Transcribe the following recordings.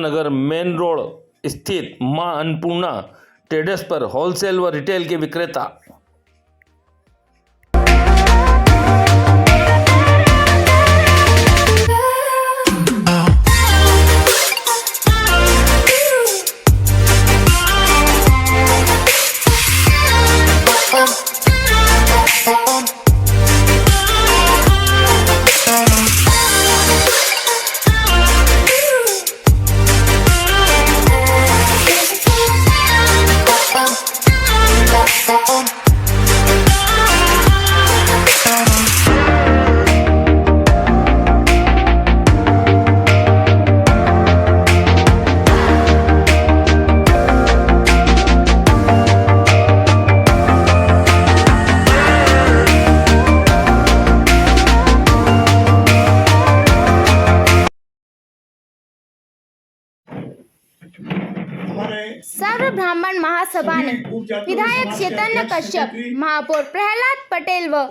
नगर main road स्थित मां Annapurna traders पर होलसेल व रिटेल के विक्रेता। सर्व ब्राह्मण महासभा ने विधायक चैतन्य कश्यप, महापौर प्रहलाद पटेल व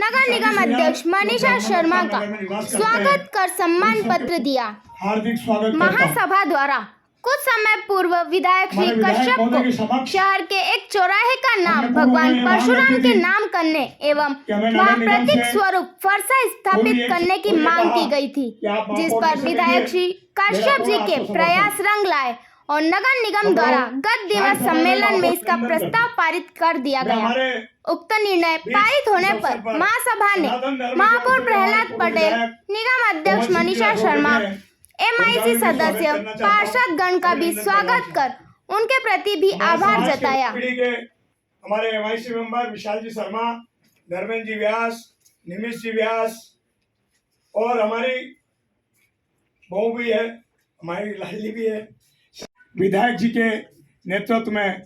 नगर निगम अध्यक्ष मनीषा शर्मा का स्वागत कर सम्मान पत्र दिया। हार्दिक स्वागत। महासभा द्वारा कुछ समय पूर्व विधायक श्री कश्यप को शहर के एक चौराहे का नाम भगवान परशुराम के नाम करने एवं वहां प्रतीक स्वरूप फरसा स्थापित करने की मांग की गई थी, जिस पर विधायक श्री कश्यप जी के प्रयास रंग लाए और नगर निगम द्वारा गत दिवस सम्मेलन में इसका प्रस्ताव पारित कर दिया गया। उक्त निर्णय पारित होने पर महासभा ने महापौर प्रहलाद पटेल, निगम अध्यक्ष मनीषा शर्मा, MIC सदस्य, पार्षद गण का भी स्वागत कर उनके प्रति भी आभार जताया। हमारे MIC मेंबर विशाल जी शर्मा, धर्मेंद्र जी व्यास, निमिष जी व्यास और हमारी बहू भी है, हमारी लाडली भी है। विधायक जी के नेतृत्व में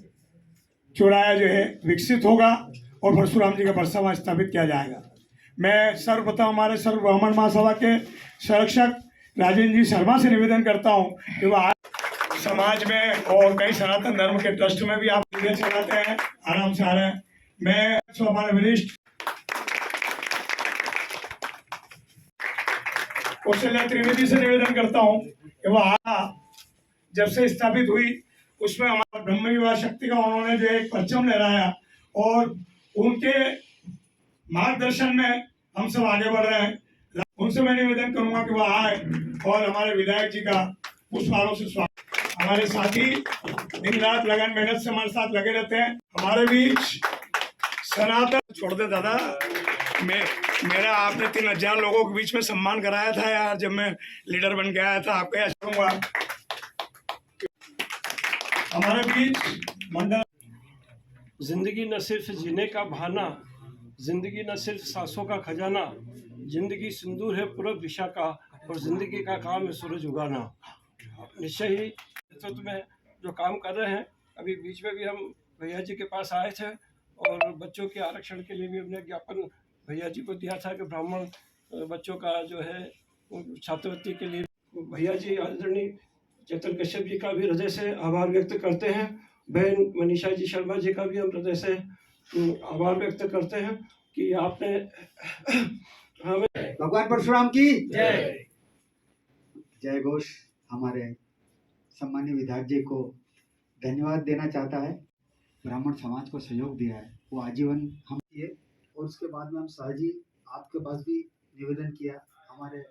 चौराहा जो है विकसित होगा और परशुराम जी का परसा स्थापित किया जाएगा। मैं सर्वप्रथम हमारे सर्व ब्राह्मण महासभा के संरक्षक राजेंद्र जी शर्मा से निवेदन करता हूं कि वह समाज में और कई सनातन धर्म के ट्रस्ट में भी आप चलाते हैं, आराम से आ रहे हैं। मैं हमारे वरिष्ठ कौशल्या त्रिवेदी से निवेदन करता हूं कि वह जब से स्थापित हुई उसमें हमारा ब्रह्म विवाह शक्ति का उन्होंने जो एक परचम लहराया और उनके मार्गदर्शन में हम सब आगे बढ़ रहे हैं। उनसे मैं निवेदन करूंगा कि वह आए और हमारे विधायक जी का पुष्पारों से स्वागत। हमारे साथी दिन रात लगन मेहनत से हमारे साथ लगे रहते हैं। हमारे बीच सनातन छोड़ दे दादा, मेरा आपने 3000 लोगों के बीच में सम्मान कराया था यार, जब मैं लीडर बन के आया था। आपको याद करूंगा। हमारे बीच मंडल जिंदगी न सिर्फ जीने का बहाना, जिंदगी न सिर्फ सांसों का खजाना, जिंदगी सिंदूर है पूरब दिशा का और जिंदगी का काम है सूरज उगाना। निश्चय ही नेतृत्व में जो काम कर रहे हैं, अभी बीच में भी हम भैया जी के पास आए थे और बच्चों के आरक्षण के लिए भी हमने ज्ञापन भैया जी को दिया था कि ब्राह्मण बच्चों का जो है छात्रवृत्ति के लिए भैया जी आदरणीय चैतन्य कश्यप जी का भी हृदय से आभार व्यक्त करते हैं। बहन मनीषा जी शर्मा जी का भी हम हृदय से आभार व्यक्त करते हैं कि आपने हमें भगवान परशुराम की जय जय घोष। हमारे सम्मानीय विधायक जी को धन्यवाद देना चाहता है। ब्राह्मण समाज को सहयोग दिया है, वो आजीवन हम किए। और उसके बाद में हम साहजी आपके पास भी निवेदन किया, हमारे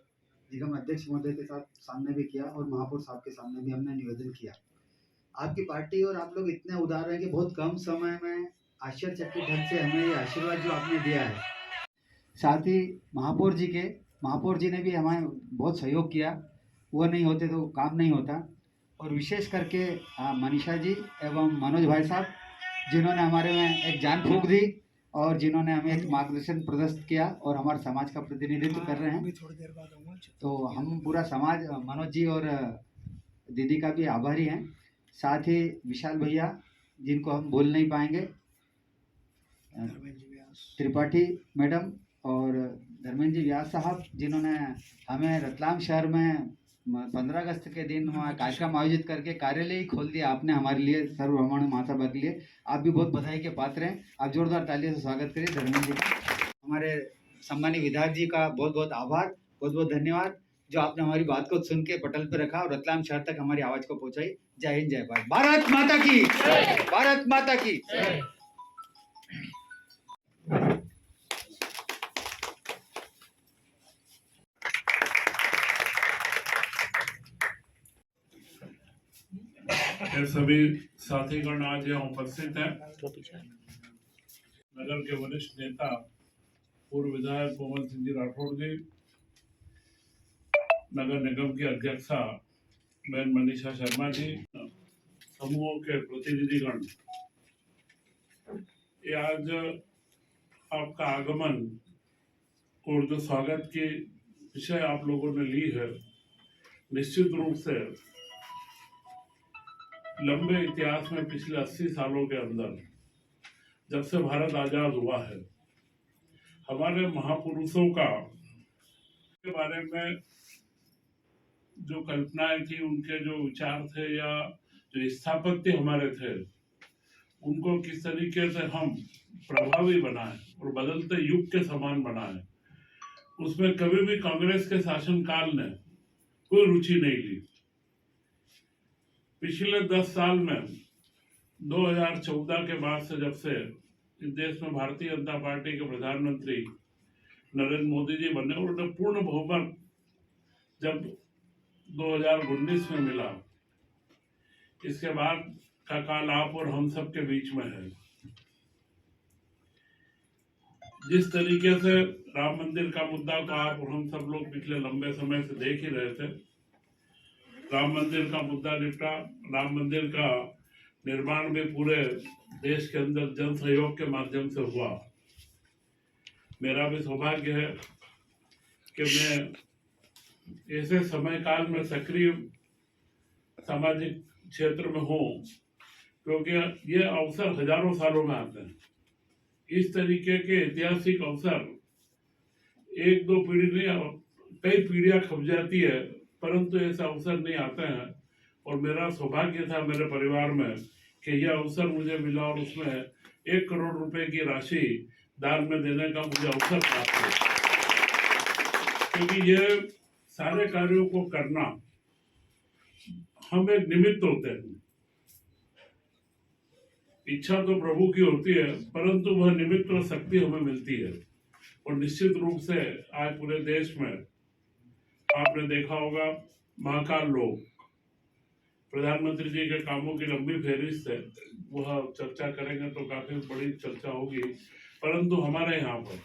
निगम अध्यक्ष महोदय के साथ सामने भी किया और महापौर साहब के सामने भी हमने निवेदन किया। आपकी पार्टी और आप लोग इतने उदार हैं कि बहुत कम समय में आश्चर्यचकित ढंग से हमें ये आशीर्वाद जो आपने दिया है। साथ ही महापौर जी ने भी हमें बहुत सहयोग किया, वो नहीं होते तो काम नहीं होता। और विशेष करके मनीषा जी एवं मनोज भाई साहब, जिन्होंने हमारे में एक जान फूंक दी और जिन्होंने हमें एक मार्गदर्शन प्रदर्शित किया और हमारे समाज का प्रतिनिधित्व कर रहे हैं। तो हम पूरा समाज मनोज जी और दीदी का भी आभारी हैं। साथ ही विशाल भैया, जिनको हम भूल नहीं पाएंगे, त्रिपाठी मैडम और धर्मेंद्र जी व्यास साहब, जिन्होंने हमें रतलाम शहर में 15 अगस्त के दिन वहाँ कार्यक्रम आयोजित करके कार्यालय ही खोल दिया आपने हमारे लिए, सर्व ब्राह्मण महासभा के लिए। आप भी बहुत बधाई के पात्र हैं। आप जोरदार तालियों से स्वागत करिए धर्मेंद्र जी का। हमारे सम्मानित विधायक जी का बहुत बहुत आभार, बहुत बहुत धन्यवाद। जो आपने हमारी बात को सुन के पटल पे रखा और रतलाम शहर तक हमारी आवाज को पहुंचाई। जय हिंद, जय भारत। भारत माता की, भारत माता की। ये सभी साथीगण आज यहाँ उपस्थित हैं। नगर के वरिष्ठ नेता पूर्व विधायक गोविंद सिंह जी राठौड़ जी, नगर निगम की अध्यक्षा बहन मनीषा शर्मा जी, समूहों के प्रतिनिधिगण, ये आज आपका आगमन और जो स्वागत की विषय आप लोगों ने ली है, निश्चित रूप से लंबे इतिहास में पिछले 80 सालों के अंदर जब से भारत आजाद हुआ है, हमारे महापुरुषों का के बारे में जो कल्पनाएं थी, उनके जो विचार थे या जो स्थापत्य हमारे थे, उनको किस तरीके से हम प्रभावी बनाएं और बदलते युग के समान बनाएं, उसमें कभी भी कांग्रेस के शासनकाल ने कोई रुचि नहीं ली। पिछले 10 साल में 2014 के बाद से जब से इस देश में भारतीय जनता पार्टी के प्रधानमंत्री नरेंद्र मोदी जी बने और उन्हें पूर्ण बहुमत जब 2019 में मिला, इसके बाद का काल आप और हम सब के बीच में है। जिस तरीके से राम मंदिर का मुद्दा को आप और हम सब लोग पिछले लंबे समय से देख ही रहे थे, राम मंदिर का मुद्दा निपटा। राम मंदिर का निर्माण भी पूरे देश के अंदर जन सहयोग के माध्यम से हुआ। मेरा भी सौभाग्य है कि मैं ऐसे समय काल में सक्रिय सामाजिक क्षेत्र में हूँ, क्योंकि ये अवसर हजारों सालों में आते हैं। इस तरीके के ऐतिहासिक अवसर एक दो पीढ़ी नहीं, कई पीढ़ियां खप जाती है, परंतु ऐसे अवसर नहीं आते हैं। और मेरा सौभाग्य था मेरे परिवार में कि यह अवसर मुझे मिला और उसमें 1 करोड़ रुपए की राशि दान में देने का मुझे अवसर प्राप्त हुआ। क्योंकि ये सारे कार्यों को करना हम एक निमित्त होते हैं। इच्छा तो प्रभु की होती है, परंतु वह निमित्त और शक्ति हमें मिलती है। और निश्चित रूप से आज पूरे देश में आपने देखा होगा, महाकाल लोक प्रधानमंत्री जी के कामों की लंबी फहरिस्त है, वह चर्चा करेंगे तो काफी बड़ी चर्चा होगी। परंतु हमारे यहाँ पर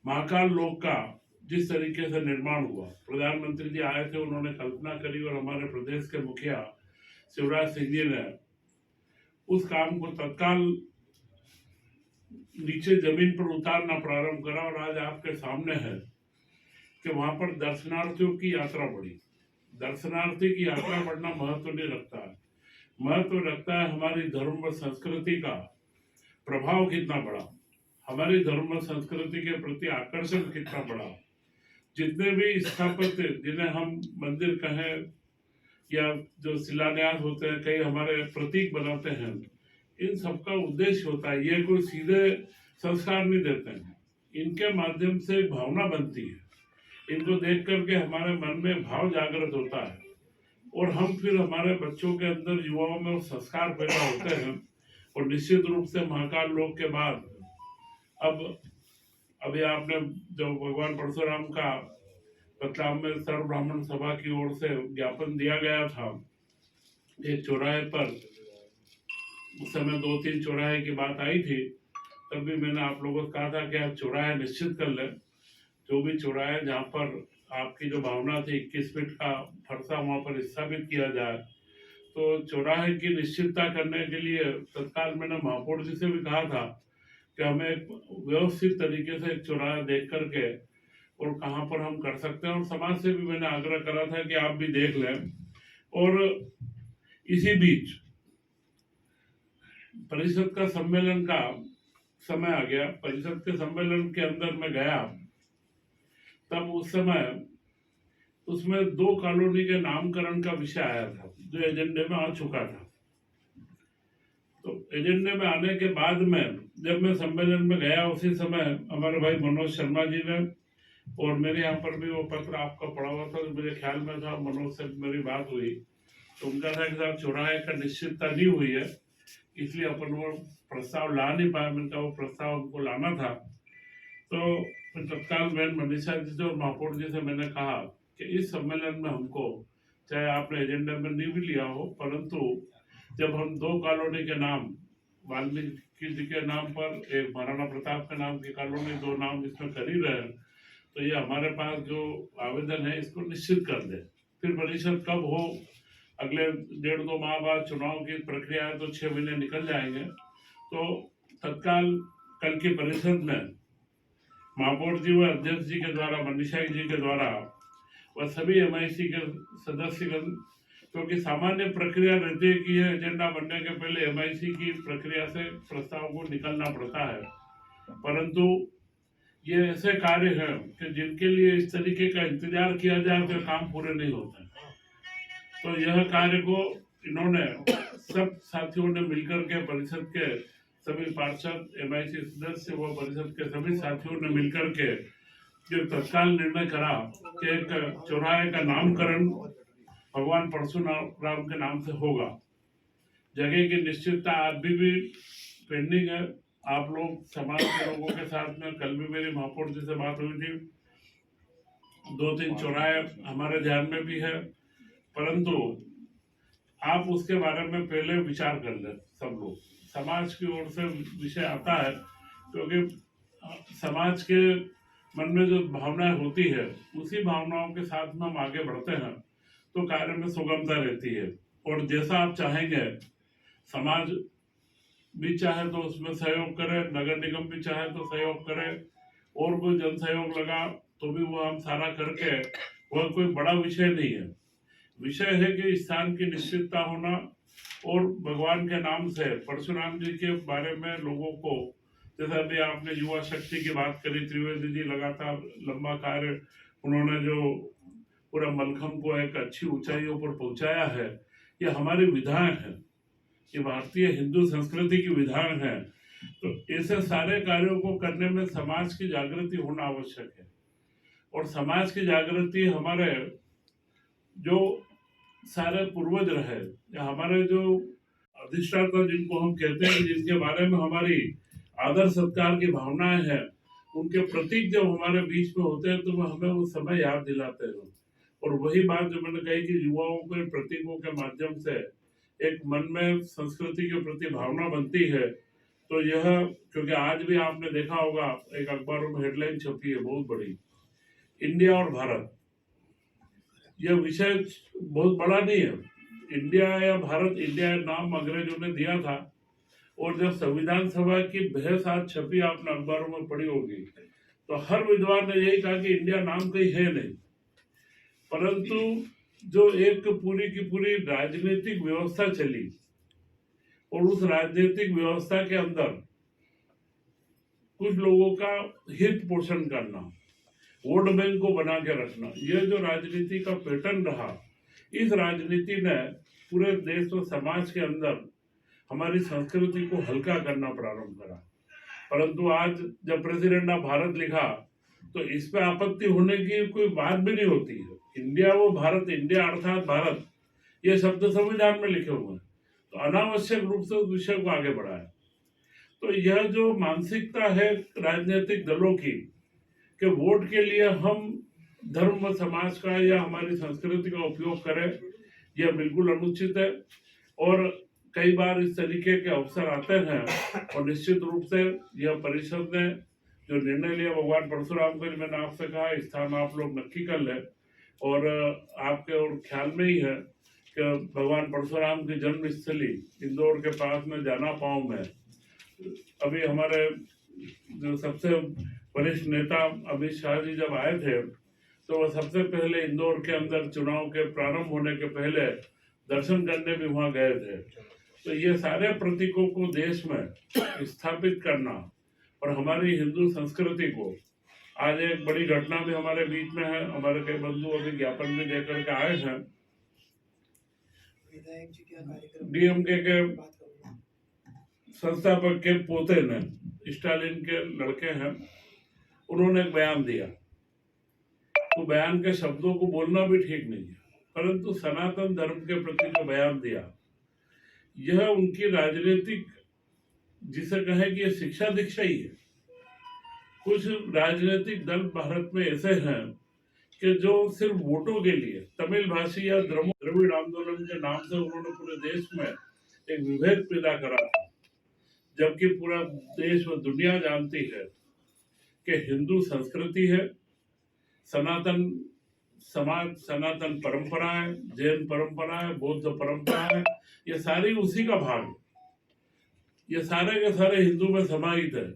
महाकाल लोक का जिस तरीके से निर्माण हुआ, प्रधानमंत्री जी आए थे, उन्होंने कल्पना करी और हमारे प्रदेश के मुखिया शिवराज सिंह जी ने उस काम को तत्काल नीचे जमीन पर उतारना प्रारंभ करा। और आज आपके सामने है कि वहां पर दर्शनार्थियों की यात्रा बढ़ी। दर्शनार्थी की यात्रा बढ़ना महत्व नहीं रखता है, महत्व रखता है हमारी धर्म व संस्कृति का प्रभाव कितना बड़ा, हमारी धर्म व संस्कृति के प्रति आकर्षण कितना बड़ा। जितने भी स्थापत्य, जिन्हें हम मंदिर कहें या जो शिलान्यास होते हैं, कई हमारे प्रतीक बनाते हैं, इन सबका उद्देश्य होता है, ये कोई सीधे संस्कार नहीं देते हैं, इनके माध्यम से भावना बनती है। इनको देख करके हमारे मन में भाव जागृत होता है और हम फिर हमारे बच्चों के अंदर, युवाओं में संस्कार पैदा होते हैं। और निश्चित रूप से महाकाल लोक के बाद अब अभी आपने जो भगवान परशुराम का रतलाम में सर्व ब्राह्मण सभा की ओर से ज्ञापन दिया गया था, एक चौराहे पर, उस समय 2-3 चौराहे की बात आई थी, तब भी मैंने आप लोगों से कहा था कि आप चौराहे निश्चित कर लें। जो भी चौराहे जहाँ पर आपकी जो भावना थी 21 फीट का फरसा वहाँ पर स्थापित किया जाए, तो चौराहे की निश्चितता करने के लिए तत्काल मैंने महापौर जी से भी कहा था कि हमें एक व्यवस्थित तरीके से एक चौराहा देख करके और कहाँ पर हम कर सकते हैं। और समाज से भी मैंने आग्रह करा था कि आप भी देख लें। और इसी बीच परिषद का सम्मेलन का समय आ गया। परिषद के सम्मेलन के अंदर मैं गया, तब उस समय उसमें 2 कॉलोनी के नामकरण का विषय आया था जो एजेंडे में आ चुका था। तो एजेंडे में आने के बाद में जब मैं सम्मेलन में गया, उसी समय हमारे भाई मनोज शर्मा जी ने और मेरे यहाँ पर भी वो पत्र आपका पड़ा हुआ था, मुझे ख्याल में था, मनोज से मेरी बात हुई तो उनका था कि साहब चौराहे का निश्चितता नहीं हुई है, इसलिए अपन वो प्रस्ताव ला नहीं पाए। मैंने वो प्रस्ताव हमको लाना था। तो तत्काल बहन मनीषा जी से और महापौर जी से मैंने कहा कि इस सम्मेलन में हमको, चाहे आपने एजेंडा में नहीं भी लिया हो, परंतु जब हम 2 कॉलोनी के नाम, वाल्मीकि जी के नाम पर एक महाराणा प्रताप के नाम की कॉलोनी, 2 नाम इसमें कर ही रहे हैं, तो ये हमारे पास जो आवेदन है इसको निश्चित कर दे। फिर परिषद कब हो, अगले 1.5-2 माह बाद चुनाव की प्रक्रिया है तो 6 महीने निकल जाएंगे। तो तत्काल कल की परिषद में महापौर जी व अध्यक्ष जी के द्वारा, मनीषा जी के द्वारा व सभी MIC के सदस्यगण, क्योंकि सामान्य प्रक्रिया रहती है कि यह एजेंडा बनने के पहले MIC की प्रक्रिया से प्रस्ताव को निकलना पड़ता है, परंतु ये ऐसे कार्य हैं कि जिनके लिए इस तरीके का इंतजार किया जाए तो काम पूरे नहीं होते। तो यह कार्य को इन्होंने सब साथियों ने मिलकर के, परिषद के सभी पार्षद, MIC सदस्य व परिषद के सभी साथियों ने मिलकर के जो तत्काल निर्णय करा कि एक चौराहे का नामकरण भगवान परशुराम के नाम से होगा। जगह की निश्चितता अभी भी पेंडिंग है। आप लोग, समाज के लोगों के साथ में कल भी मेरी महापौर जी से बात हुई थी, 2-3 चौराहे हमारे ध्यान में भी है, परंतु आप उसके बारे में पहले विचार कर लें। सब लोग, समाज की ओर से विषय आता है, क्योंकि समाज के मन में जो भावनाएं होती है उसी भावनाओं के साथ में हम आगे बढ़ते हैं तो कार्य में सुगमता रहती है। और जैसा आप चाहेंगे, समाज भी चाहे तो उसमें सहयोग करे, नगर निगम भी चाहे तो सहयोग करे, और कोई जन सहयोग लगा तो भी वो हम सारा करके, वह कोई बड़ा विषय नहीं है। विषय है कि स्थान की निश्चितता होना और भगवान के नाम से परशुराम जी के बारे में लोगों को, जैसा भी आपने युवा शक्ति की बात करी, त्रिवेदी जी लगातार लंबा कार्य उन्होंने जो पूरा मलखम को एक अच्छी ऊंचाइयों पर पहुंचाया है, ये हमारी विधाएं हैं, ये भारतीय हिंदू संस्कृति की विधान है। तो ऐसे सारे कार्यों को करने में समाज की जागृति होना आवश्यक है। और समाज की जागृति हमारे जो सारे पूर्वज रहे, या हमारे जो अधिष्ठाता जिनको हम कहते हैं, जिनके बारे में हमारी आदर सत्कार की भावनाएं हैं, उनके प्रतीक जब हमारे बीच में होते हैं तो वो हमें उस समय याद दिलाते हैं। और वही बात जो मैंने कही कि युवाओं को इन प्रतीकों के माध्यम से एक मन में संस्कृति के प्रति भावना बनती है। तो यह, क्योंकि आज भी आपने देखा होगा एक अखबारों में हेडलाइन छपी है बहुत बड़ी, इंडिया और भारत। यह विषय बहुत बड़ा नहीं है, इंडिया या भारत, इंडिया नाम अंग्रेजों ने दिया था, और जब संविधान सभा की बहस आज छपी, आपने अखबारों में पढ़ी होगी, तो हर विद्वान ने यही कहा कि इंडिया नाम कहीं है नहीं, परंतु जो एक पूरी की पूरी राजनीतिक व्यवस्था चली, और उस राजनीतिक व्यवस्था के अंदर कुछ लोगों का हित पोषण करना, वोट बैंक को बना के रखना, यह जो राजनीति का पैटर्न रहा, इस राजनीति ने पूरे देश और समाज के अंदर हमारी संस्कृति को हल्का करना प्रारंभ करा। परंतु आज जब प्रेसिडेंट ऑफ भारत लिखा तो इस पे आपत्ति होने की कोई बात भी नहीं होती है। इंडिया वो भारत, इंडिया अर्थात भारत, ये शब्द संविधान में लिखे हुए हैं, तो अनावश्यक रूप से उस विषय को आगे बढ़ाया। तो यह जो मानसिकता है राजनीतिक दलों की कि वोट के लिए हम धर्म समाज का या हमारी संस्कृति का उपयोग करें, यह बिल्कुल अनुचित है। और कई बार इस तरीके के अवसर आते हैं, और निश्चित रूप से यह परिषद ने जो निर्णय लिया भगवान परशुराम के लिए, मैंने आपसे कहा स्थान आप लोग नक्की कर लें, और आपके और ख्याल में ही है कि भगवान परशुराम की जन्मस्थली इंदौर के पास में जाना पाऊँ मैं। अभी हमारे जो सबसे वरिष्ठ नेता अमित शाह जी जब आए थे तो वह सबसे पहले इंदौर के अंदर चुनाव के प्रारंभ होने के पहले दर्शन करने भी वहाँ गए थे। तो ये सारे प्रतीकों को देश में स्थापित करना और हमारी हिंदू संस्कृति को, आज एक बड़ी घटना भी हमारे बीच में है, हमारे कई बंधु अभी ज्ञापन भी देकर के आए हैं। DMK के संस्थापक के पोते ने, स्टालिन के लड़के हैं, उन्होंने एक बयान दिया तो बयान के शब्दों को बोलना भी ठीक नहीं है, परंतु सनातन धर्म के प्रति जो बयान दिया, यह उनकी राजनीतिक, जिसे कहें कि यह शिक्षा दीक्षा ही है। कुछ राजनीतिक दल भारत में ऐसे हैं कि जो सिर्फ वोटों के लिए तमिल भाषी या द्रविड़ आंदोलन के नाम से उन्होंने पूरे देश में एक विभेद पैदा करा था, जबकि पूरा देश व दुनिया जानती है कि हिंदू संस्कृति है, सनातन समाज, सनातन परंपरा है, जैन परंपरा है, बौद्ध परंपरा है, ये सारी उसी का भाग है। ये सारे के सारे हिंदू में समाहित है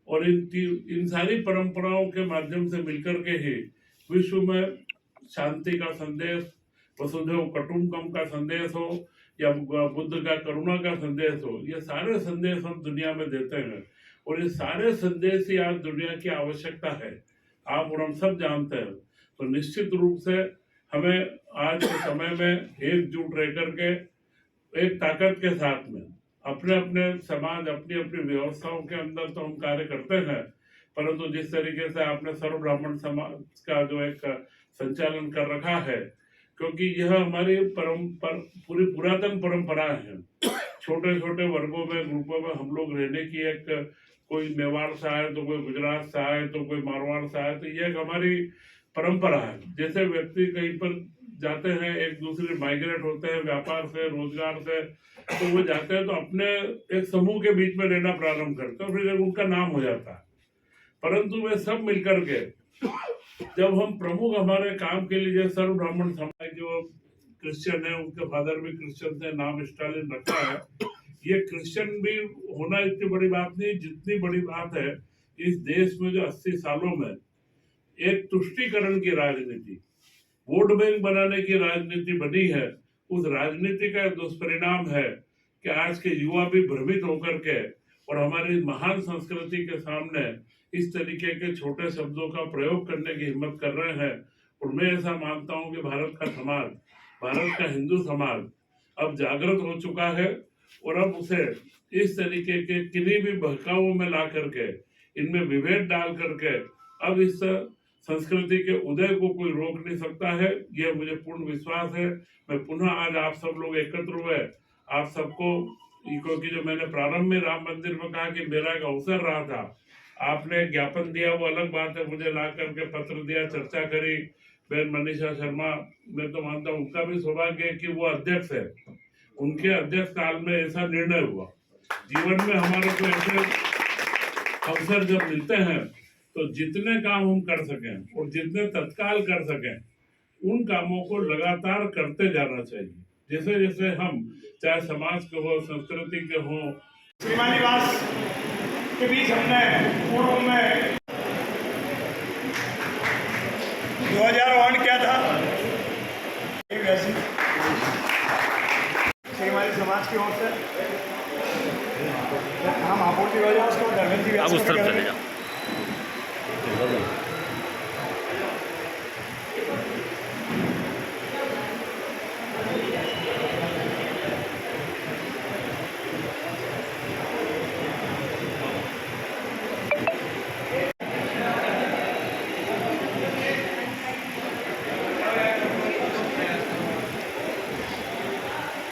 और इन सारी परंपराओं के माध्यम से मिलकर के ही विश्व में शांति का संदेश, वसुधैव कुटुंबकम का संदेश हो या बुद्ध का करुणा का संदेश हो, ये सारे संदेश हम दुनिया में देते हैं और ये सारे संदेश ही आज दुनिया की आवश्यकता है, आप और हम सब जानते हैं। तो निश्चित रूप से हमें आज के समय में एकजुट रह करके एक ताकत के साथ में अपने अपने समाज, अपनी अपनी व्यवस्थाओं के अंदर तो हम कार्य करते हैं, परंतु जिस तरीके से आपने सर्व ब्राह्मण समाज का जो एक संचालन कर रखा है, क्योंकि यह हमारी पूरी पुरातन परंपरा है। छोटे छोटे वर्गों में, ग्रुपों में हम लोग रहने की एक, कोई मेवाड़ से आए तो कोई गुजरात से आए तो कोई मारवाड़ से आए, तो यह एक हमारी परंपरा है। जैसे व्यक्ति कहीं पर जाते हैं, एक दूसरे माइग्रेट होते हैं व्यापार से, रोजगार से, तो वो जाते हैं तो अपने एक समूह के बीच में रहना प्रारंभ करते हैं, फिर उनका नाम हो जाता है। परंतु वे सब मिलकर के जब हम प्रमुख हमारे काम के लिए, सर्व ब्राह्मण समाज जो क्रिश्चियन है, उनके फादर भी क्रिश्चियन थे, नाम स्टालिन रखा है। ये क्रिश्चियन भी होना इतनी बड़ी बात नहीं, जितनी बड़ी बात है इस देश में जो 80 सालों में एक तुष्टीकरण की राजनीति, वोट बैंक बनाने की राजनीति बनी है, उस राजनीति का दुष्परिणाम है कि आज के युवा भी भ्रमित होकर के और हमारी महान संस्कृति के सामने इस तरीके के छोटे शब्दों का प्रयोग करने की हिम्मत कर रहे हैं। और मैं ऐसा मानता हूं कि भारत का समाज, भारत का हिंदू समाज अब जागृत हो चुका है और अब उसे इस तरीके के किन्हीं भी बहकावों में ला करके, इनमें विभेद डाल करके अब इस संस्कृति के उदय को कोई रोक नहीं सकता है। यह मुझे पूर्ण विश्वास है। मैं पुनः आज आप सब लोग एकत्र हुए, आप सबको, क्योंकि जो मैंने प्रारंभ में राम मंदिर में कहा कि मेरा एक अवसर रहा था, आपने ज्ञापन दिया वो अलग बात है, मुझे ला करके पत्र दिया, चर्चा करी, बहन मनीषा शर्मा, मैं तो मानता हूँ उनका भी सौभाग्य है कि वो अध्यक्ष है, उनके अध्यक्ष काल में ऐसा निर्णय हुआ। जीवन में हमारे को ऐसे अवसर जब मिलते हैं तो जितने काम हम कर सकें और जितने तत्काल कर सकें, उन कामों को लगातार करते जाना चाहिए। जैसे जैसे हम, चाहे समाज के हो, संस्कृति के हो, श्रीमानिवास के बीच हमने पूर्व में 2001 किया था। श्रीमानी समाज की ओर से हम आपूर्ति योजना उसको धर्मेंद्र जी आप उस तरफ चले जाओ।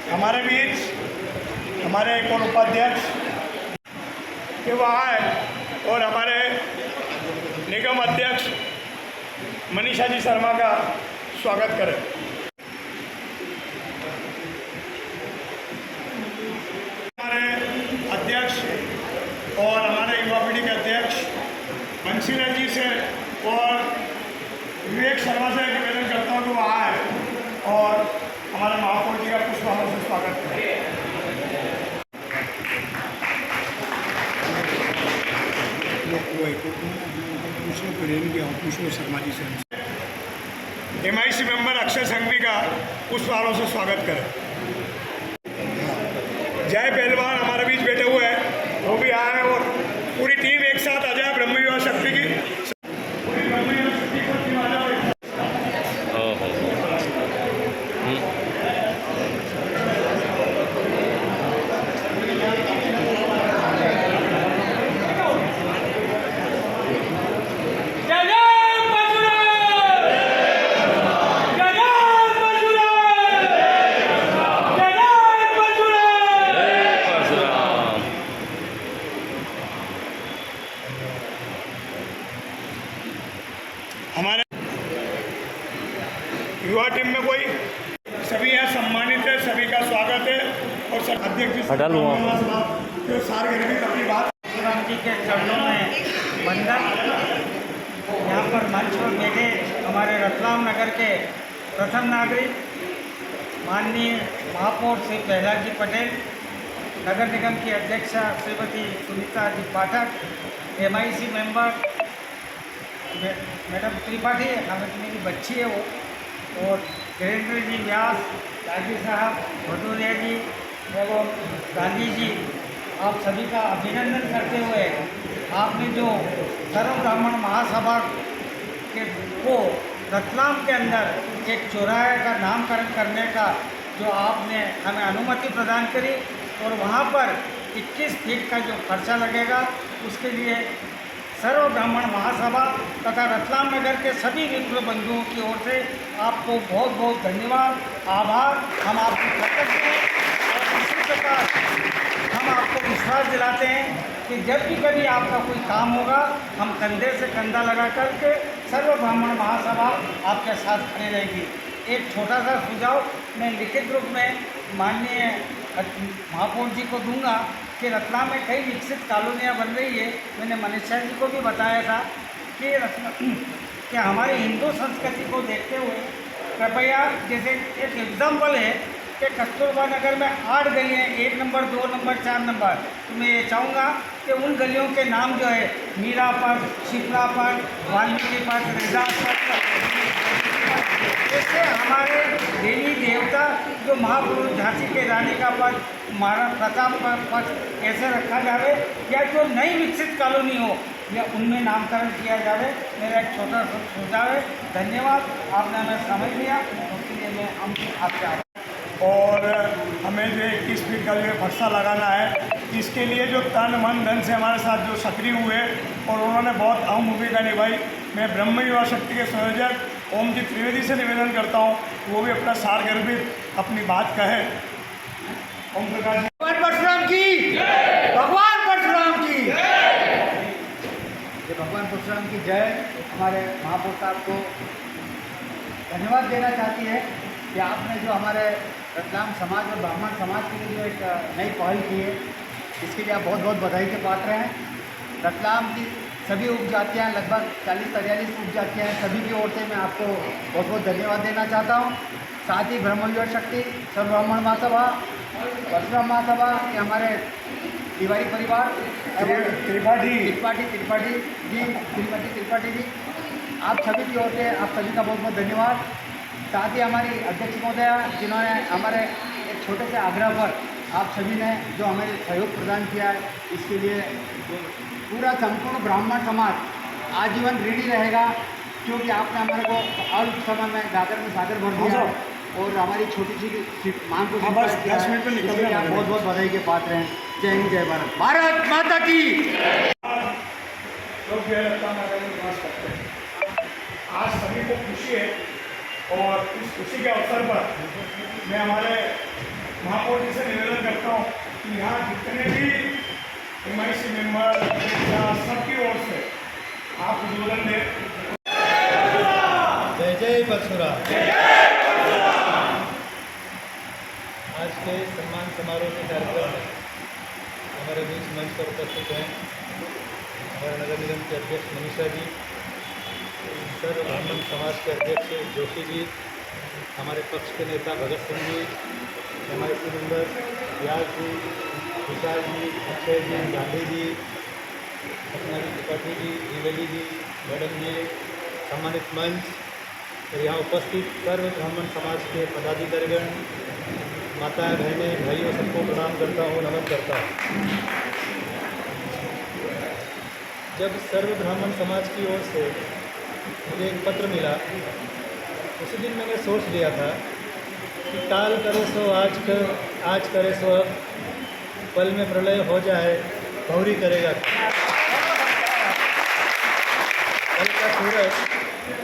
हमारे बीच हमारे एक और उपाध्यक्ष के वहाँ है और हमारे निगम अध्यक्ष मनीषा जी शर्मा का स्वागत करें। हमारे अध्यक्ष और हमारे युवा पीढ़ी के अध्यक्ष बंशीधर जी से और विवेक शर्मा से निवेदन करता हूँ कि वहाँ है और हमारे महापौर जी का पुष्पहारों से स्वागत करें। शर्मा जी से MIC मेंबर अक्षय संघवी का पुष्पहारों से स्वागत करें। जय पहलवान हमारे बीच बैठे हुए हैं, वो भी आए हैं और पूरी टीम एक साथ आ जाए ब्रह्म युवा शक्ति की, पूरी ब्रह्म युवा शक्ति को टीम आ जाए। मोर्चा अध्यक्ष जी हटा लूँगा। जो सारे गर्भित अपनी बात परशुराम जी के चरणों में वंदन। यहाँ पर मंच पर बैठे हमारे रतलाम नगर के प्रथम नागरिक माननीय महापौर श्री प्रहलाद जी पटेल, नगर निगम की अध्यक्षा श्रीमती सुनीता जी पाठक, MIC मेंबर मैडम त्रिपाठी, हमें मेरी बच्ची है वो, और वीरेंद्र जी व्यास, राजी साहब, भदौरिया जी एवं गांधी जी, आप सभी का अभिनंदन करते हुए आपने जो सर्व ब्राह्मण महासभा के को रतलाम के अंदर एक चौराहे का नामकरण करने का जो आपने हमें अनुमति प्रदान करी, और वहाँ पर 21 फीट का जो खर्चा लगेगा उसके लिए सर्व ब्राह्मण महासभा तथा रतलाम नगर के सभी विप्र बंधुओं की ओर से आपको बहुत बहुत धन्यवाद, आभार। हम आपकी कृतज्ञ हैं और इसी प्रकार हम आपको विश्वास दिलाते हैं कि जब भी कभी आपका कोई काम होगा, हम कंधे से कंधा लगा करके सर्व ब्राह्मण महासभा आपके साथ खड़ी रहेगी। एक छोटा सा सुझाव मैं लिखित रूप में माननीय महापौर जी को दूंगा कि रतलाम में कई विकसित कॉलोनियाँ बन रही है। मैंने मनीषा जी को भी बताया था कि हमारी हिंदू संस्कृति को देखते हुए कृपया, जैसे एक एग्जाम्पल है कि कस्तूरबा नगर में 8 गलियाँ, 1 नंबर, 2 नंबर, 4 नंबर, तो मैं ये चाहूँगा कि उन गलियों के नाम जो है मीरा पर, शीतला पर, वाल्मीकि पर, रजा पर, जैसे हमारे देवी देवता जो महापुरुष झांसी के रानी का पद, महाराज प्रताप का पद कैसे रखा जावे, या जो नई विकसित कॉलोनी हो या उनमें नामकरण किया जावे। मेरा एक छोटा सा सुझाव है। धन्यवाद, आपने हमें समझ लिया, उसके लिए मैं आपसे और हमें जो 21 फीट का जो फरसा लगाना है, इसके लिए जो तन मन धन से हमारे साथ जो सक्रिय हुए और उन्होंने बहुत अहम भूमिका निभाई। मैं ब्रह्म युवा शक्ति के संयोजक ओम जी त्रिवेदी से निवेदन करता हूँ वो भी अपना सार गर्भित अपनी बात कहे। ओम प्रकाश जी। भगवान परशुराम की, भगवान परशुराम की, भगवान परशुराम की जय। हमारे महापौर साहब को धन्यवाद देना चाहती है कि आपने जो हमारे रतलाम समाज और ब्राह्मण समाज के लिए जो एक नई पहल की है, इसके लिए आप बहुत बहुत बधाई के पात्र हैं। रतलाम की सभी उपजातियाँ, लगभग 40-43 उपजातियाँ हैं, सभी की ओर से मैं आपको बहुत बहुत धन्यवाद देना चाहता हूँ। साथ ही ब्रह्म युवा शक्ति, सर्व ब्राह्मण महासभा, परशुराम महासभा के हमारे तिवारी परिवार, त्रिपाठी जी, आप सभी की ओर से आप सभी का बहुत बहुत धन्यवाद। साथ ही हमारी अध्यक्ष महोदया, जिन्होंने हमारे एक छोटे से आग्रह पर आप सभी ने जो हमें सहयोग प्रदान किया है, इसके लिए पूरा संपूर्ण ब्राह्मण समाज आजीवन ऋणी रहेगा, क्योंकि आपने हमारे को अल्प समय में गागर में सागर भर दिया है और हमारी छोटी सी मांग को बहुत बहुत बधाई के पात्र हैं। जय हिंद, जय भारत, भारत माता की। आज सभी को खुशी है और इस खुशी के अवसर पर मैं हमारे महापौर जी से निवेदन करता हूँ कि यहाँ जितने भी MIC मेंबर या सबकी ओर से आप उद्बोधन दें। जय जय परशुराम। आज के सम्मान समारोह के कार्यक्रम में हमारे बीच मंच पर उपस्थित हैं हमारे नगर निगम के अध्यक्ष मनीषा जी, सर्व ब्राह्मण समाज के अध्यक्ष जोशी जी, हमारे पक्ष के नेता भगत सिंह जी, MIC मेंबर व्यास जी, विशाल जी, अक्षय जी, गांधी जी, सत्यनारायण त्रिपाठी जी, त्रिवेदी जी, मैडम जी, सम्मानित मंच और यहाँ उपस्थित सर्व ब्राह्मण समाज के पदाधिकारीगण, माताएं, बहनें, भाइयों, सबको प्रणाम करता हूँ, नमन करता हूँ। जब सर्व ब्राह्मण समाज की ओर से मुझे एक पत्र मिला, उसी दिन मैंने सोच लिया था कि टाल करे सो आज करे सो अब, पल में प्रलय हो जाए भौरी करेगा। कल का सूरज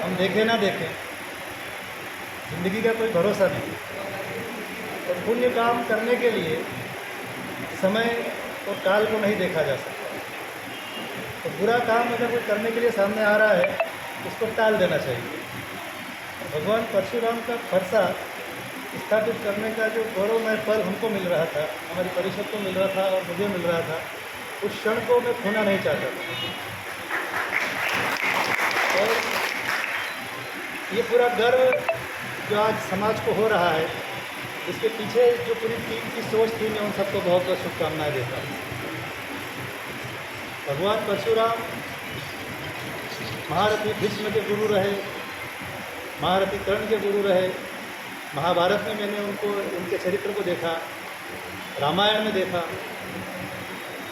हम देखें ना देखें, जिंदगी का कोई भरोसा नहीं। तो पुण्य काम करने के लिए समय और काल को नहीं देखा जा सकता। तो बुरा काम अगर कोई करने के लिए सामने आ रहा है, उसको टाल देना चाहिए। भगवान परशुराम का फरसा स्थापित करने का जो गौरवमय पल हमको मिल रहा था, हमारी परिषद को मिल रहा था और मुझे मिल रहा था, उस क्षण को मैं खोना नहीं चाहता था। और ये पूरा गर्व जो आज समाज को हो रहा है, इसके पीछे जो पूरी टीम की सोच थी, मैं उन सबको बहुत बहुत शुभकामनाएं देता हूँ। भगवान परशुराम महारथी भीष्म के गुरु रहे, महारथी कर्ण के गुरु रहे। महाभारत में मैंने उनके चरित्र को देखा, रामायण में देखा,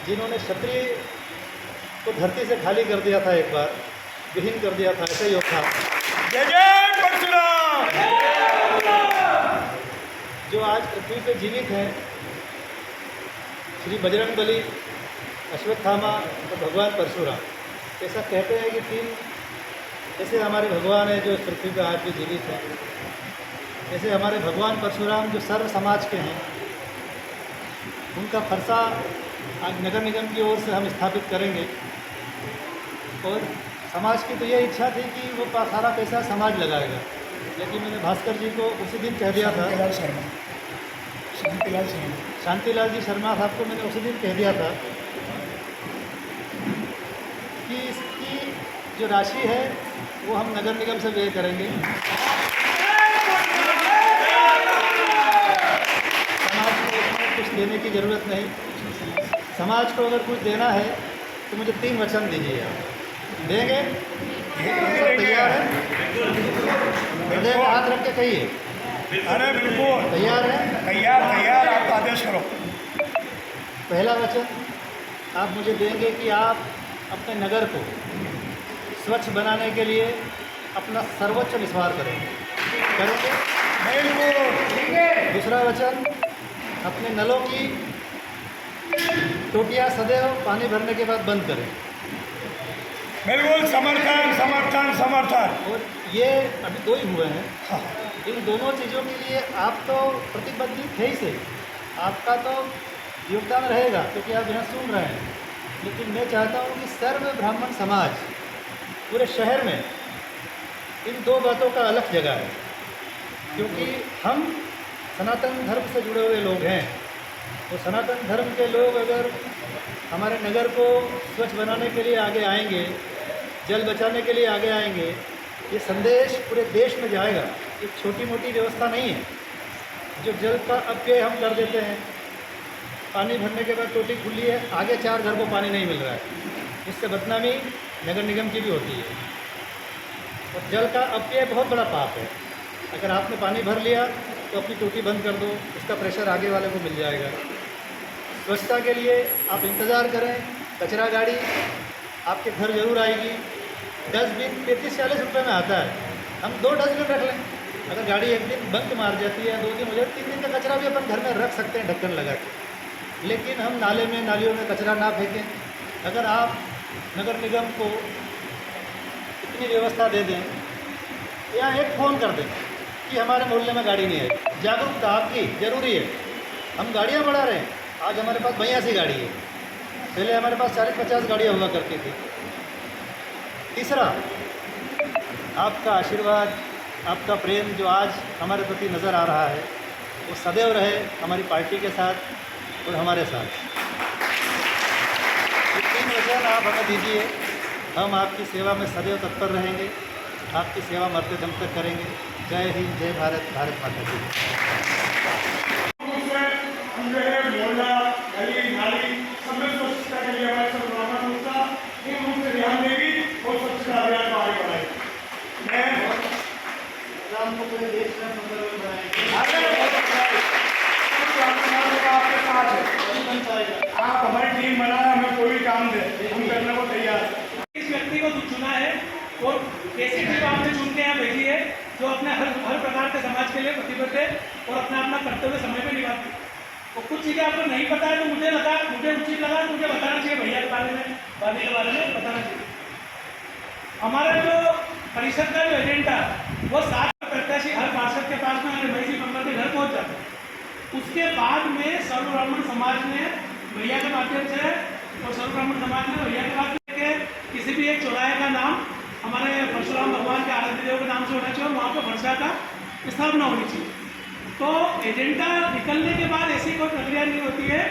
जिन्होंने क्षत्रिय को धरती से खाली कर दिया था, एक बार विहीन कर दिया था, ऐसा योद्धा। जय जय परशुराम। जो आज पृथ्वी पे जीवित हैं, श्री बजरंगबली, अश्वत्थामा और भगवान परशुराम। ऐसा कहते हैं कि 3 ऐसे हमारे भगवान हैं जो इस पृथ्वी पे आज भी जीवित हैं। ऐसे हमारे भगवान परशुराम जो सर्व समाज के हैं, उनका फरसा आज नगर निगम की ओर से हम स्थापित करेंगे। और समाज की तो ये इच्छा थी कि वो सारा पैसा समाज लगाएगा, लेकिन मैंने भास्कर जी को उसी दिन कह दिया था, शांतिलाल जी शर्मा साहब को मैंने उसी दिन कह दिया था कि इसकी जो राशि है वो हम नगर निगम से व्यय करेंगे। समाज को इसमें कुछ देने की ज़रूरत नहीं। समाज को अगर कुछ देना है तो मुझे 3 वचन दीजिए। आप देंगे? तैयार है? हृदय में हाथ रख के कहिए। अरे बिल्कुल तैयार है? तैयार, आप आदेश करो। पहला वचन आप मुझे देंगे कि आप अपने नगर को स्वच्छ बनाने के लिए अपना सर्वोच्च निस्वार करेंगे। बिल्कुल। दूसरा वचन, अपने नलों की टोटियाँ सदैव पानी भरने के बाद बंद करें। बिल्कुल, समर्थन समर्थन समर्थन। और ये अभी 2 ही हुए हैं। इन दोनों चीज़ों के लिए आप तो प्रतिबद्ध थे ही से, आपका तो योगदान रहेगा क्योंकि आप यहाँ सुन रहे हैं। लेकिन मैं चाहता हूँ कि सर्व ब्राह्मण समाज पूरे शहर में इन 2 बातों का अलग जगह है, क्योंकि हम सनातन धर्म से जुड़े हुए लोग हैं। तो सनातन धर्म के लोग अगर हमारे नगर को स्वच्छ बनाने के लिए आगे आएंगे, जल बचाने के लिए आगे आएंगे, ये संदेश पूरे देश में जाएगा। ये छोटी मोटी व्यवस्था नहीं है। जो जल का अपव्यय हम कर देते हैं, पानी भरने के बाद टोटी खुली है, आगे 4 घर को पानी नहीं मिल रहा है, इससे बदनामी नगर निगम की भी होती है। और जल का अपव्यय बहुत बड़ा पाप है। अगर आपने पानी भर लिया तो अपनी टोटी बंद कर दो, इसका प्रेशर आगे वाले को मिल जाएगा। स्वच्छता के लिए आप इंतज़ार करें, कचरा गाड़ी आपके घर ज़रूर आएगी। डस्टबिन 35-40 रुपये में आता है, हम 2 डस्टबिन रख लें। अगर गाड़ी एक दिन बंक मार जाती है, 2 दिन हो जाए, 3 दिन का कचरा भी अपन घर में रख सकते हैं ढक्कन लगा के। लेकिन हम नाले में, नालियों में कचरा ना फेंकें। अगर आप नगर निगम को इतनी व्यवस्था दे दें या एक फ़ोन कर दें कि हमारे मोहल्ले में गाड़ी नहीं है, जागरूकता आपकी ज़रूरी है। हम गाड़ियाँ बढ़ा रहे हैं, आज हमारे पास 82 गाड़ी है, पहले हमारे पास 40-50 गाड़ियाँ हुआ करती थी। तीसरा, आपका आशीर्वाद, आपका प्रेम जो आज हमारे प्रति नज़र आ रहा है, वो सदैव रहे हमारी पार्टी के साथ और हमारे साथ। ये 3 वचन आप हमें दीजिए, हम आपकी सेवा में सदैव तत्पर रहेंगे, आपकी सेवा मरते दम तक करेंगे। जय हिंद, जय भारत, भारत माता की। हम जो है मोहल्ला, गली नाली सब में स्वच्छता के लिए हमारे सब ब्राह्मण संस्था इन रूप से ध्यान देगी और स्वच्छता अभियान को आगे बढ़ाएगी। मैं राम को पूरे देश में मंगलमय बनाएंगे। आपके साथ है, आप हमारी टीम बनाए, हमें कोई भी काम दे, हम करने को तैयार है। इस व्यक्ति को चुना है और कैसी टीम आपने चुन के यहाँ भेजी है जो अपने हर प्रकार के समाज के लिए प्रतिबद्ध है और अपना कर्तव्य समय पे निभाती है। और कुछ चीज़ें आपको नहीं पता है तो मुझे उचित लगा, मुझे बताना चाहिए, भैया के बारे में, वादी के बारे में बताना चाहिए। हमारा जो परिषद का जो एजेंडा वो 7 प्रत्याशी हर पार्षद के पास में एमआईसी मेंबर के घर पहुँच जाते हैं। उसके बाद में सर्व ब्राह्मण समाज ने भैया के माध्यम से और सर्व ब्राह्मण समाज ने भैया के माध्यम से किसी भी एक चौराहे का नाम हमारे परशुराम भगवान के आराध्य देव के नाम से होना चाहिए और वहाँ पर वर्षा का स्थापना होनी चाहिए। तो एजेंडा निकलने के बाद ऐसी कोई प्रक्रिया नहीं होती है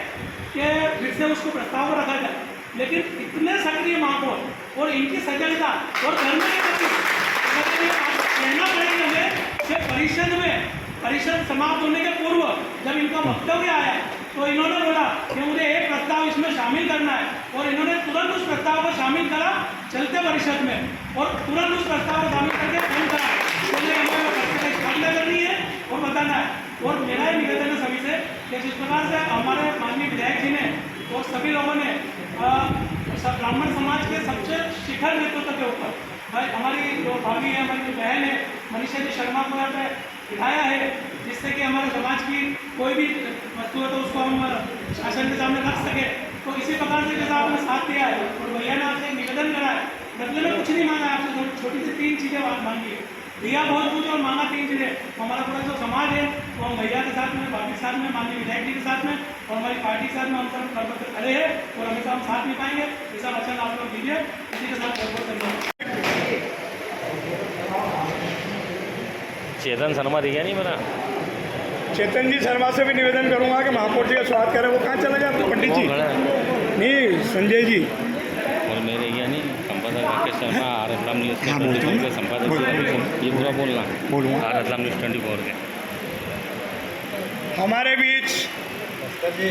कि फिर से उसको प्रस्ताव में रखा जाए, लेकिन इतने सक्रिय माहौल और इनकी सजगता और धर्म के प्रति कहना पड़ेगा हमें कि परिषद समाप्त होने के पूर्व जब इनका वक्तव्य आया तो इन्होंने बोला कि मुझे एक प्रस्ताव इसमें शामिल करना है, और इन्होंने तुरंत उस प्रस्ताव को शामिल करा चलते परिषद में, और तुरंत उस प्रस्ताव को शामिल करके फोन करा तो हमें स्थापना करनी है और बताना है। और मेरा ही निवेदन है सभी से कि जिस प्रकार से हमारे माननीय विधायक जी ने और सभी लोगों ने ब्राह्मण समाज के सबसे शिखर नेतृत्व के ऊपर हमारी जो भाभी है, हमारी जो बहन है मनीषा जी शर्मा को यहाँ पे दिखाया है, जिससे कि हमारे समाज की कोई भी वस्तु है तो उसको हम शासन के सामने रख सके। तो इसी प्रकार से जैसा आपने साथ दिया है और भैया ने आपसे निवेदन करा है, बदले में कुछ नहीं मांगा है आपसे, छोटी सी 3 चीज़ें मांगी है, दिया बहुत कुछ और मांगा 3 चीज़ें। हमारा पूरा जो समाज है वो हम भैया के साथ में, भाभी के साथ में, माननीय विधायक जी के साथ में और हमारी पार्टी के साथ में हम सब करते खड़े हैं और हमेशा हम साथ नहीं पाएंगे। ऐसा वचन आप लोग दीजिए। इसी के साथ बहुत बहुत धन्यवाद। चेतन शर्मा दिया नहीं बना। चेतन जी शर्मा से भी निवेदन करूंगा कि महापौर जी का स्वागत करें। वो कहाँ चला गया पंडित जी? नहीं, संजय जी और मेरे यहाँ नहीं संपादक Rakesh Sharma are Aslam news के संपादक, ये पूरा बोलना आर असलाम न्यूज़ 24 के हमारे बीच। जी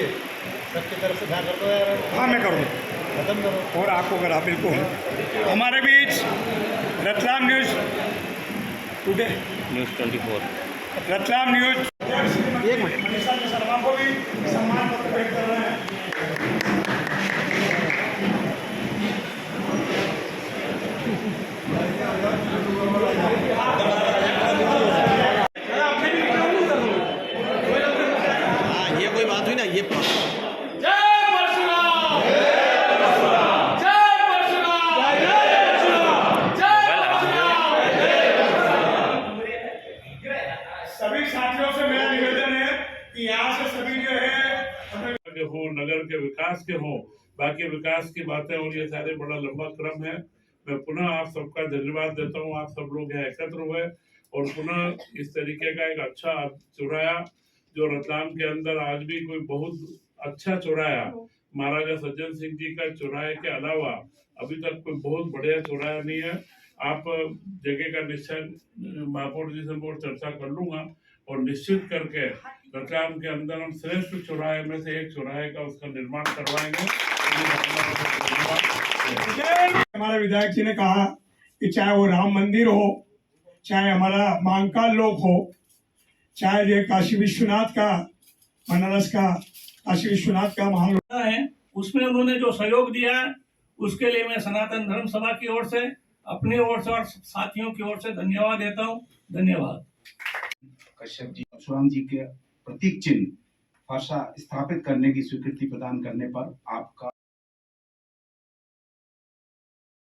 सबकी तरफ से ध्यान रखो यार। हाँ मैं करूँ खत्म करो और आपको करा बिल्कुल। हमारे बीच Ratlam news today, news 24, Ratlam news Manisha ji Sharma को भी सम्मान पत्र भेंट कर रहे हैं। ये कोई बात हुई ना, ये सभी साथियों से मेरा निवेदन है कि यहाँ से सभी जो है हो, नगर के विकास के हो, बाकी विकास की बातें और ये सारे बड़ा लंबा क्रम है। मैं पुनः आप सबका धन्यवाद देता हूँ, आप सब लोग यहाँ एकत्र हुए और पुनः इस तरीके का एक अच्छा चौराया जो रतलाम के अंदर आज भी कोई बहुत अच्छा चौराया महाराजा सज्जन सिंह जी का चौराहे के अलावा अभी तक कोई बहुत बढ़िया चौराया नहीं है। आप जगह का निश्चय महापौर जी से मैं चर्चा कर लूंगा और निश्चित करके रतलाम के अंदर हम श्रेष्ठ चौराहे में से एक चौराहे का उसका निर्माण करवाएंगे। हमारे विधायक जी ने कहा कि चाहे वो राम मंदिर हो, चाहे हमारा महाकाल लोक हो, चाहे ये काशी विश्वनाथ का, बनारस का काशी विश्वनाथ का महान है, उसमें उन्होंने जो सहयोग दिया है उसके लिए मैं सनातन धर्म सभा की ओर से, अपनी ओर से और साथियों की ओर से धन्यवाद देता हूँ। धन्यवाद। कश्यप जी परशुराम जी के प्रतीक चिन्ह भाषा स्थापित करने की स्वीकृति प्रदान करने पर आपका